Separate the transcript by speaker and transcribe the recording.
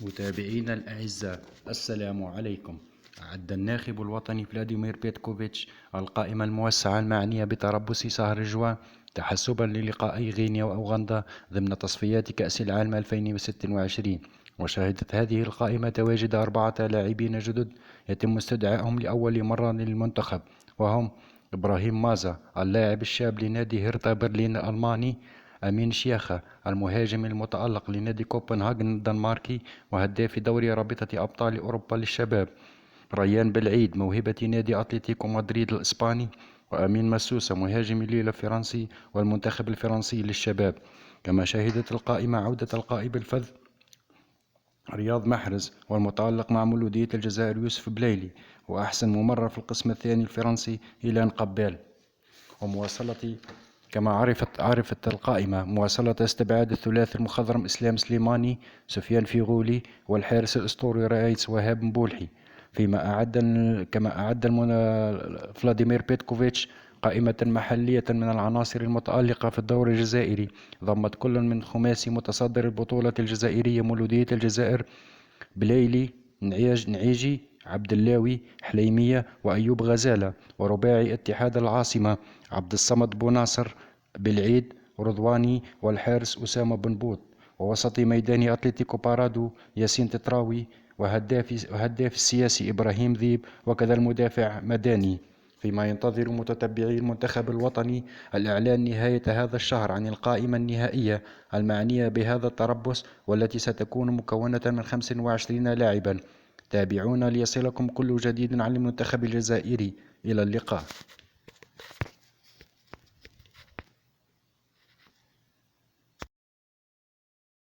Speaker 1: متابعينا الأعزاء، السلام عليكم. أعد الناخب الوطني فلاديمير بيتكوفيتش القائمة الموسعة المعنية بتربص سهرجوا تحسبا للقائي غينيا وأوغندا ضمن تصفيات كأس العالم 2026. وشهدت هذه القائمة تواجد 4 لاعبين جدد يتم استدعائهم لأول مرة للمنتخب، وهم إبراهيم مازا اللاعب الشاب لنادي هيرتا برلين الألماني، أمين شياخة المهاجم المتألق لنادي كوبنهاغن الدنماركي وهداف دوري رابطة أبطال أوروبا للشباب، ريان بالعيد موهبة نادي أتلتيكو مدريد الإسباني، وأمين مسوسة مهاجم ليل الفرنسي والمنتخب الفرنسي للشباب. كما شهدت القائمة عودة القائد الفذ رياض محرز والمتألق مع مولودية الجزائر يوسف بلايلي، وأحسن ممرر في القسم الثاني الفرنسي إيلان قبال. ومواصلة كما عرفت القائمة مواصلة استبعاد الثلاثي المخضرم إسلام سليماني، سفيان فيغولي، والحارس الأسطوري رئيس وهاب مبولحي. كما أعد فلاديمير بيتكوفيتش قائمة محلية من العناصر المتألقة في الدوري الجزائري، ضمت كل من خماسي متصدر البطولة الجزائرية مولودية الجزائر بلايلي، نعيجي، عبد اللاوي، حليمية، وأيوب غزالة، ورباعي اتحاد العاصمة عبد الصمد بوناصر، بالعيد، رضواني، والحارس أسامة بن بوط، ووسط ميدان أتلتيكو بارادو ياسين تتراوي، وهداف السياسي إبراهيم ذيب، وكذا المدافع مداني. فيما ينتظر متتبعي المنتخب الوطني الإعلان نهاية هذا الشهر عن القائمة النهائية المعنية بهذا التربص، والتي ستكون مكونة من 25 لاعبا. تابعونا ليصلكم كل جديد عن المنتخب الجزائري. إلى اللقاء.